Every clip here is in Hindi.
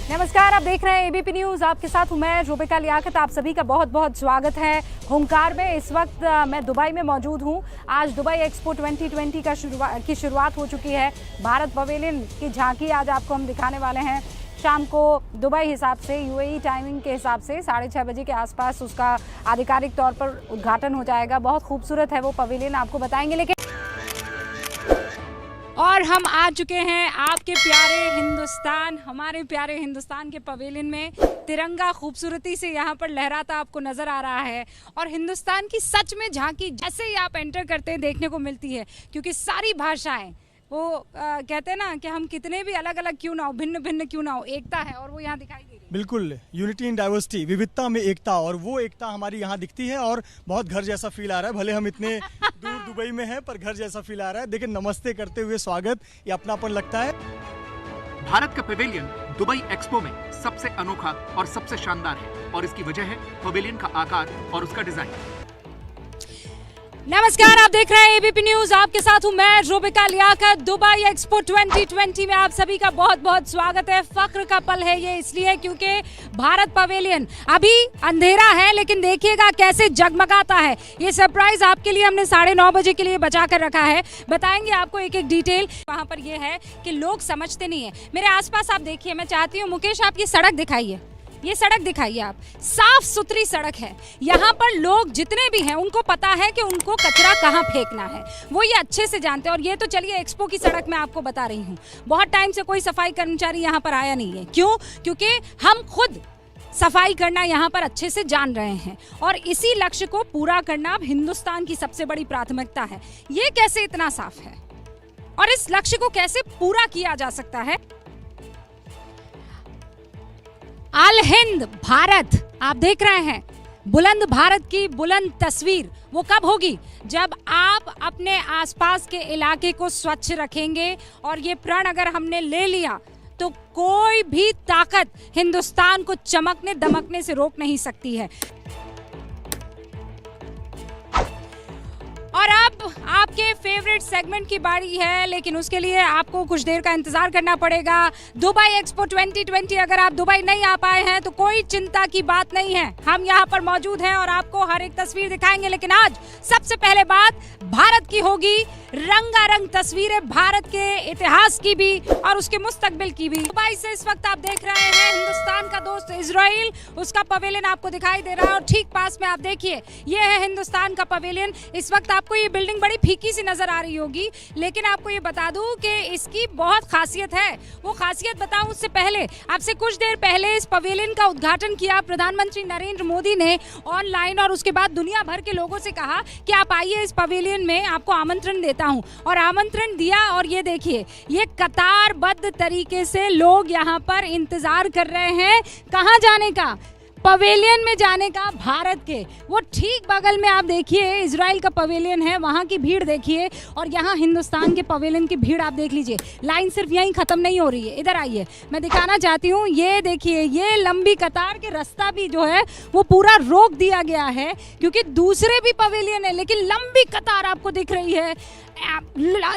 नमस्कार, आप देख रहे हैं एबीपी न्यूज। आपके साथ हूं मैं रूबिका लियाकत। आप सभी का बहुत बहुत स्वागत है हुंकार में। इस वक्त मैं दुबई में मौजूद हूं। आज दुबई एक्सपो 2020 की शुरुआत हो चुकी है। भारत पवेलियन की झांकी आज आपको हम दिखाने वाले हैं। शाम को दुबई हिसाब से, यूएई टाइमिंग के हिसाब से 6:30 बजे के आसपास उसका आधिकारिक तौर पर उद्घाटन हो जाएगा। बहुत खूबसूरत है वो पवेलियन, आपको बताएंगे। लेकिन और हम आ चुके हैं आपके प्यारे हिंदुस्तान, हमारे प्यारे हिंदुस्तान के पवेलियन में। तिरंगा खूबसूरती से यहाँ पर लहराता आपको नज़र आ रहा है और हिंदुस्तान की सच में झांकी जैसे ही आप एंटर करते हैं देखने को मिलती है, क्योंकि सारी भाषाएं वो कहते हैं ना कि हम कितने भी अलग अलग क्यों ना हो, भिन्न भिन्न क्यों ना हो, एकता है और वो यहाँ दिखाई दे रही है। बिल्कुल, यूनिटी इन डाइवर्सिटी, विविधता में एकता, और वो एकता हमारी यहाँ दिखती है और बहुत घर जैसा फील आ रहा है। भले हम इतने दूर दुबई में हैं पर घर जैसा फील आ रहा है। देखिए, नमस्ते करते हुए स्वागत, ये अपनापन लगता है। भारत का पवेलियन दुबई एक्सपो में सबसे अनोखा और सबसे शानदार है और इसकी वजह है पवेलियन का आकार और उसका डिजाइन। नमस्कार, आप देख रहे हैं एबीपी न्यूज। आपके साथ हूं मैं रूबिका लियाकत। दुबई एक्सपो 2020 में आप सभी का बहुत बहुत स्वागत है। फख्र का पल है ये इसलिए क्योंकि भारत पवेलियन अभी अंधेरा है, लेकिन देखिएगा कैसे जगमगाता है। ये सरप्राइज आपके लिए हमने 9:30 बजे के लिए बचा कर रखा है। बताएंगे आपको एक एक डिटेल। वहां पर ये है कि लोग समझते नहीं है। मेरे आसपास आप देखिए, मैं चाहती हूँ मुकेश आप ये सड़क दिखाइए, ये सड़क दिखाइए आप। साफ सुथरी सड़क है। यहाँ पर लोग जितने भी हैं उनको पता है कि उनको कचरा कहाँ फेंकना है, वो ये अच्छे से जानते हैं। और ये तो चलिए एक्सपो की सड़क मैं आपको बता रही हूँ। बहुत टाइम से कोई सफाई कर्मचारी यहाँ पर आया नहीं है। क्यों? क्योंकि हम खुद सफाई करना यहाँ पर अच्छे से जान रहे हैं और इसी लक्ष्य को पूरा करना अब हिंदुस्तान की सबसे बड़ी प्राथमिकता है। ये कैसे इतना साफ है और इस लक्ष्य को कैसे पूरा किया जा सकता है? अल हिंद भारत आप देख रहे हैं, बुलंद भारत की बुलंद तस्वीर वो कब होगी? जब आप अपने आसपास के इलाके को स्वच्छ रखेंगे। और ये प्रण अगर हमने ले लिया तो कोई भी ताकत हिंदुस्तान को चमकने दमकने से रोक नहीं सकती है। और अब आपके फेवरेट सेगमेंट की बारी है, लेकिन उसके लिए आपको कुछ देर का इंतजार करना पड़ेगा। दुबई एक्सपो 2020, अगर आप दुबई नहीं आ पाए हैं तो कोई चिंता की बात नहीं है, हम यहाँ पर मौजूद हैं और आपको हर एक तस्वीर दिखाएंगे। लेकिन आज सबसे पहले बात भारत की होगी। रंगारंग तस्वीरें भारत के इतिहास की भी और उसके मुस्तकबिल की भी। दुबई से इस वक्त आप देख रहे हैं हिंदुस्तान का दोस्त इजराइल, उसका पवेलियन आपको दिखाई दे रहा है। और ठीक पास में आप देखिए, ये है हिंदुस्तान का पवेलियन। इस वक्त आपको ये बिल्डिंग बड़ी फीकी सी नजर आ रही होगी, लेकिन आपको ये बता दूं कि इसकी बहुत खासियत है। वो खासियत बताऊं उससे पहले, आपसे कुछ देर पहले इस पवेलियन का उद्घाटन किया प्रधानमंत्री नरेंद्र मोदी ने ऑनलाइन, और उसके बाद दुनिया भर के लोगों से कहा कि आप आइए इस पवेलियन में, आपको आमंत्रण देता हूं। और आमंत्रण दिया और ये देखिए, ये कतारबद्ध तरीके से लोग यहाँ पर इंतजार कर रहे हैं। कहाँ जाने का? पवेलियन में जाने का, भारत के। वो ठीक बगल में आप देखिए इजराइल का पवेलियन है, वहाँ की भीड़ देखिए और यहाँ हिंदुस्तान के पवेलियन की भीड़ आप देख लीजिए। लाइन सिर्फ यहीं ख़त्म नहीं हो रही है, इधर आइए, मैं दिखाना चाहती हूँ। ये देखिए, ये लंबी कतार के रास्ता भी जो है वो पूरा रोक दिया गया है, क्योंकि दूसरे भी पवेलियन है लेकिन लंबी कतार आपको दिख रही है।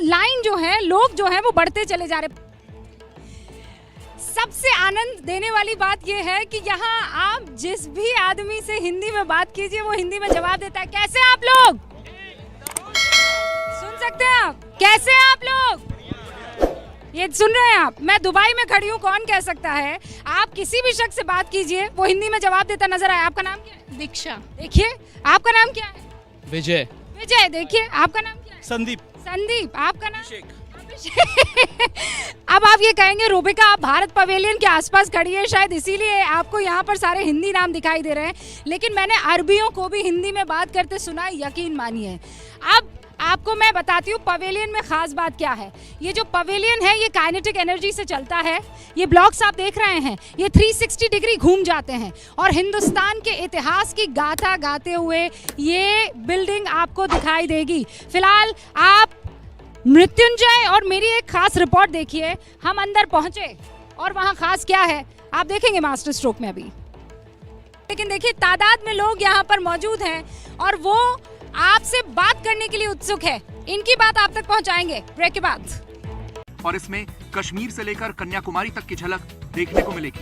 लाइन जो है, लोग जो है वो बढ़ते चले जा रहे। सबसे आनंद देने वाली बात यह है कि यहाँ आप जिस भी आदमी से हिंदी में बात कीजिए वो हिंदी में जवाब देता है। कैसे आप लोग? सुन सकते हैं आप? कैसे आप लोग? ये सुन रहे हैं आप? मैं दुबई में खड़ी हूँ, कौन कह सकता है? आप किसी भी शख्स से बात कीजिए, वो हिंदी में जवाब देता नजर आए। आपका नाम क्या है? दीक्षा। देखिए, आपका नाम क्या है? विजय। विजय। देखिए, आपका नाम क्या है? संदीप। संदीप। आपका नाम? अब आप ये कहेंगे रूबिका आप भारत पवेलियन के आसपास खड़ी है, शायद इसीलिए आपको यहाँ पर सारे हिंदी नाम दिखाई दे रहे हैं, लेकिन मैंने अरबियों को भी हिंदी में बात करते सुना है, यकीन मानिए। अब आपको मैं बताती हूँ पवेलियन में खास बात क्या है। ये जो पवेलियन है ये काइनेटिक एनर्जी से चलता है। ये ब्लॉक्स आप देख रहे हैं, ये 360 डिग्री घूम जाते हैं और हिंदुस्तान के इतिहास की गाथा गाते हुए ये बिल्डिंग आपको दिखाई देगी। फिलहाल आप मृत्युंजय और मेरी एक खास रिपोर्ट देखिए। हम अंदर पहुंचे और वहां खास क्या है आप देखेंगे मास्टर स्ट्रोक में अभी। लेकिन देखिए, तादाद में लोग यहाँ पर मौजूद हैं और वो आपसे बात करने के लिए उत्सुक है। इनकी बात आप तक पहुंचाएंगे ब्रेक के बाद। और इसमें कश्मीर से लेकर कन्याकुमारी तक की झलक देखने को मिलेगी।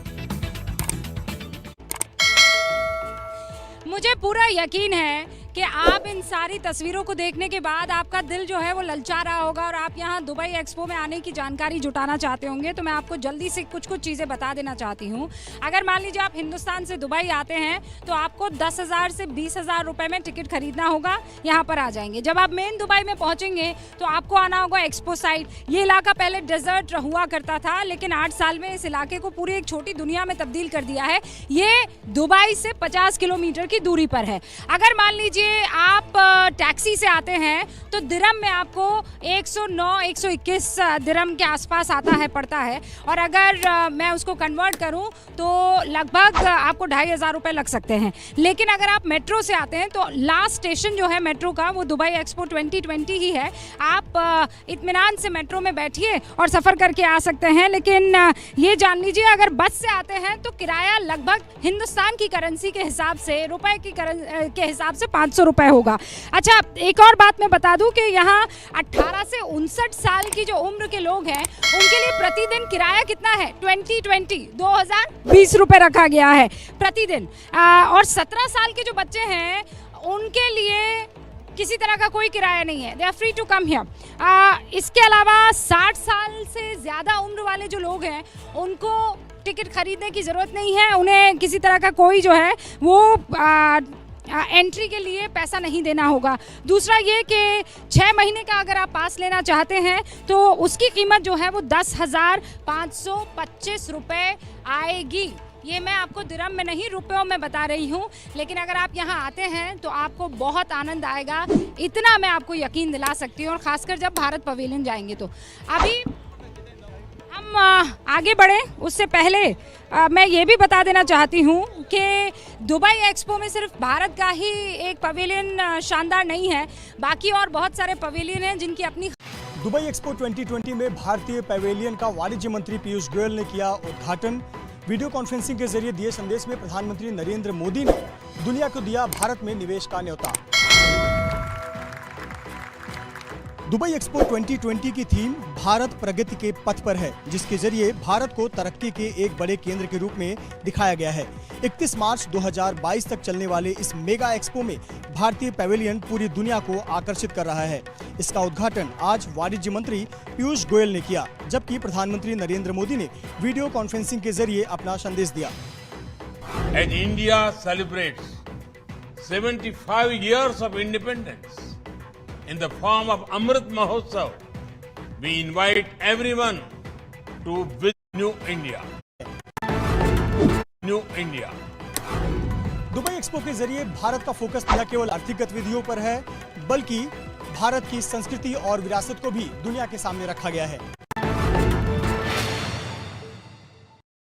मुझे पूरा यकीन है कि आप इन सारी तस्वीरों को देखने के बाद आपका दिल जो है वो ललचा रहा होगा और आप यहाँ दुबई एक्सपो में आने की जानकारी जुटाना चाहते होंगे। तो मैं आपको जल्दी से कुछ चीज़ें बता देना चाहती हूँ। अगर मान लीजिए आप हिंदुस्तान से दुबई आते हैं तो आपको 10,000 से 20,000 रुपए में टिकट खरीदना होगा, यहाँ पर आ जाएंगे। जब आप मेन दुबई में पहुँचेंगे तो आपको आना होगा एक्सपो साइट। ये इलाका पहले डेजर्ट हुआ करता था, लेकिन 8 साल में इस इलाके को पूरी एक छोटी दुनिया में तब्दील कर दिया है। ये दुबई से 50 किलोमीटर की दूरी पर है। अगर मान लीजिए आप टैक्सी से आते हैं तो दिरहम में आपको 109-121 दिरहम के आसपास पड़ता है, और अगर मैं उसको कन्वर्ट करूं तो लगभग आपको 2,500 रुपए लग सकते हैं। लेकिन अगर आप मेट्रो से आते हैं तो लास्ट स्टेशन जो है मेट्रो का वो दुबई एक्सपो 2020 ही है। आप इत्मीनान से मेट्रो में बैठिए और सफ़र करके आ सकते हैं। लेकिन ये जान लीजिए अगर बस से आते हैं तो किराया लगभग हिंदुस्तान की करेंसी के हिसाब से, रुपए की के हिसाब से 500 रुपए होगा। अच्छा, एक और बात मैं बता दूं कि यहाँ 18 से 59 साल की जो उम्र के लोग हैं उनके लिए प्रतिदिन किराया कितना है? 2020 रुपए रखा गया है प्रतिदिन। और 17 साल के जो बच्चे हैं उनके लिए किसी तरह का कोई किराया नहीं है, they are free to come here. इसके अलावा 60 साल से ज़्यादा उम्र वाले जो लोग हैं उनको टिकट खरीदने की ज़रूरत नहीं है, उन्हें किसी तरह का कोई जो है वो एंट्री के लिए पैसा नहीं देना होगा। दूसरा ये कि 6 महीने का अगर आप पास लेना चाहते हैं तो उसकी कीमत जो है वो 10,525 रुपये आएगी। ये मैं आपको दिरहम में नहीं रुपयों में बता रही हूँ, लेकिन अगर आप यहाँ आते हैं तो आपको बहुत आनंद आएगा, इतना मैं आपको यकीन दिला सकती हूँ। और ख़ासकर जब भारत पवेलियन जाएंगे तो। अभी हम आगे बढ़े उससे पहले मैं ये भी बता देना चाहती हूँ कि दुबई एक्सपो में सिर्फ भारत का ही एक पवेलियन शानदार नहीं है, बाकी और बहुत सारे पवेलियन हैं जिनकी अपनी। दुबई एक्सपो 2020 में भारतीय पवेलियन का वाणिज्य मंत्री पीयूष गोयल ने किया उद्घाटन। वीडियो कॉन्फ्रेंसिंग के जरिए दिए संदेश में प्रधानमंत्री नरेंद्र मोदी ने दुनिया को दिया भारत में निवेश का न्योता। दुबई एक्सपो 2020 की थीम भारत प्रगति के पथ पर है, जिसके जरिए भारत को तरक्की के एक बड़े केंद्र के रूप में दिखाया गया है। 31 मार्च 2022 तक चलने वाले इस मेगा एक्सपो में भारतीय पवेलियन पूरी दुनिया को आकर्षित कर रहा है। इसका उद्घाटन आज वाणिज्य मंत्री पीयूष गोयल ने किया, जबकि प्रधानमंत्री नरेंद्र मोदी ने वीडियो कॉन्फ्रेंसिंग के जरिए अपना संदेश दिया। As India celebrates 75 years of independence in the form of Amrit Mahotsav, we invite everyone to visit New India. New India. Dubai expo के जरिए भारत का फोकस न केवल आर्थिक गतिविधियों पर है, बल्कि भारत की संस्कृति और विरासत को भी दुनिया के सामने रखा गया है।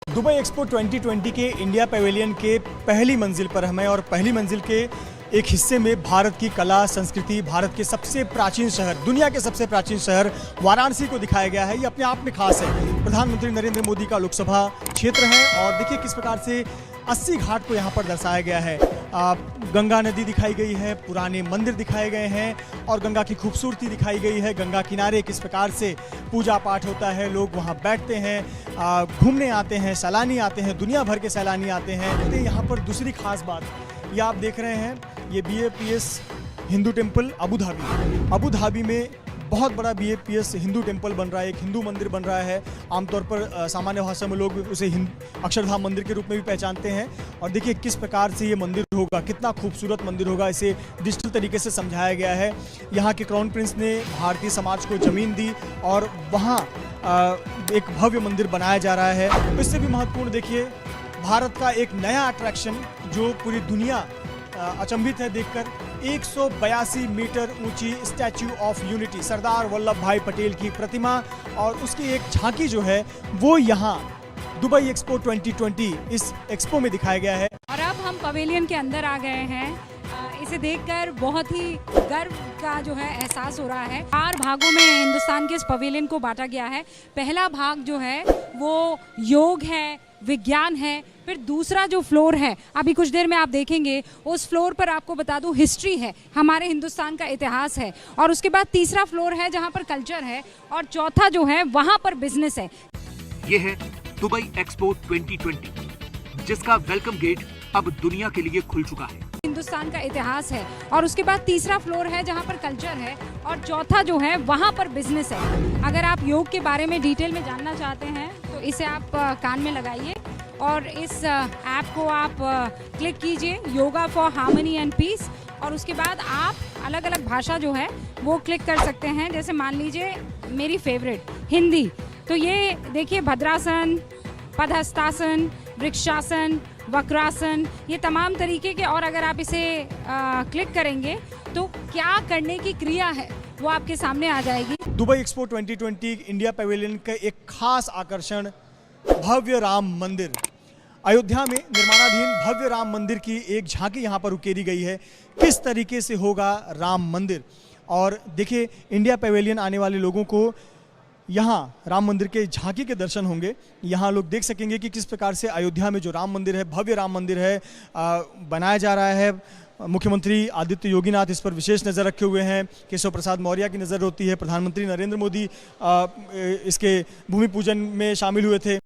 दुबई एक्सपो 2020 के इंडिया पवेलियन के पहली मंजिल पर हमें, और पहली मंजिल के एक हिस्से में भारत की कला संस्कृति, भारत के सबसे प्राचीन शहर, दुनिया के सबसे प्राचीन शहर वाराणसी को दिखाया गया है। ये अपने आप में खास है। प्रधानमंत्री नरेंद्र मोदी का लोकसभा क्षेत्र है, और देखिए किस प्रकार से 80 घाट को यहाँ पर दर्शाया गया है। गंगा नदी दिखाई गई है, पुराने मंदिर दिखाए गए हैं, और गंगा की खूबसूरती दिखाई गई है। गंगा किनारे किस प्रकार से पूजा पाठ होता है, लोग वहाँ बैठते हैं, घूमने आते हैं, सैलानी आते हैं, दुनिया भर के सैलानी आते हैं। तो यहाँ पर दूसरी खास बात, ये आप देख रहे हैं, ये BAPS Hindu temple Abu Dhabi में बहुत बड़ा BAPS हिंदू टेम्पल बन रहा है, एक हिंदू मंदिर बन रहा है। आमतौर पर सामान्य भाषा में लोग उसे अक्षरधाम मंदिर के रूप में भी पहचानते हैं। और देखिए किस प्रकार से ये मंदिर होगा, कितना खूबसूरत मंदिर होगा, इसे डिजिटल तरीके से समझाया गया है। यहाँ के क्राउन प्रिंस ने भारतीय समाज को ज़मीन दी और वहाँ एक भव्य मंदिर बनाया जा रहा है। इससे भी महत्वपूर्ण देखिए भारत का एक नया अट्रैक्शन जो पूरी दुनिया अचंभित है देखकर, 182 मीटर ऊंची statue of unity, Sardar Vallabh भाई पटेल की प्रतिमा, और उसकी एक झांकी जो है वो यहाँ दुबई एक्सपो 2020 इस एक्सपो में दिखाया गया है। और अब हम पवेलियन के अंदर आ गए हैं। इसे देखकर बहुत ही गर्व का जो है एहसास हो रहा है। 4 भागों में हिंदुस्तान के इस पवेलियन को बांटा गया है। पहला भाग जो है वो योग है, विज्ञान है, फिर दूसरा जो फ्लोर है अभी कुछ देर में आप देखेंगे, उस फ्लोर पर आपको बता दूं हिस्ट्री है, हमारे हिंदुस्तान का इतिहास है, और उसके बाद तीसरा फ्लोर है जहां पर कल्चर है, और चौथा जो है वहां पर बिजनेस है। ये है दुबई एक्सपो 2020, जिसका वेलकम गेट अब दुनिया के लिए खुल चुका है। हिंदुस्तान का इतिहास है, और उसके बाद तीसरा फ्लोर है जहां पर कल्चर है, और चौथा जो है वहां पर बिजनेस है। अगर आप योग के बारे में डिटेल में जानना चाहते हैं तो इसे आप कान में लगाइए और इस ऐप को आप क्लिक कीजिए, yoga for harmony and peace, और उसके बाद आप अलग अलग भाषा जो है वो क्लिक कर सकते हैं। जैसे मान लीजिए मेरी फेवरेट हिंदी, तो ये देखिए भद्रासन, पदहस्तासन, वृक्षासन, वक्रासन, ये तमाम तरीके के, और अगर आप इसे क्लिक करेंगे तो क्या करने की क्रिया है वो आपके सामने आ जाएगी। दुबई एक्सपो 2020 इंडिया पवेलियन का एक खास आकर्षण भव्य राम मंदिर। अयोध्या में निर्माणाधीन भव्य राम मंदिर की एक झांकी यहाँ पर उकेरी गई है। किस तरीके से होगा राम मंदिर, और देखिए इंडिया पवेलियन आने वाले लोगों को यहाँ राम मंदिर के झांकी के दर्शन होंगे। यहाँ लोग देख सकेंगे कि किस प्रकार से अयोध्या में जो राम मंदिर है, भव्य राम मंदिर है, बनाया जा रहा है। मुख्यमंत्री आदित्य योगीनाथ इस पर विशेष नज़र रखे हुए हैं, केशव प्रसाद मौर्य की नज़र होती है, प्रधानमंत्री नरेंद्र मोदी इसके भूमि पूजन में शामिल हुए थे।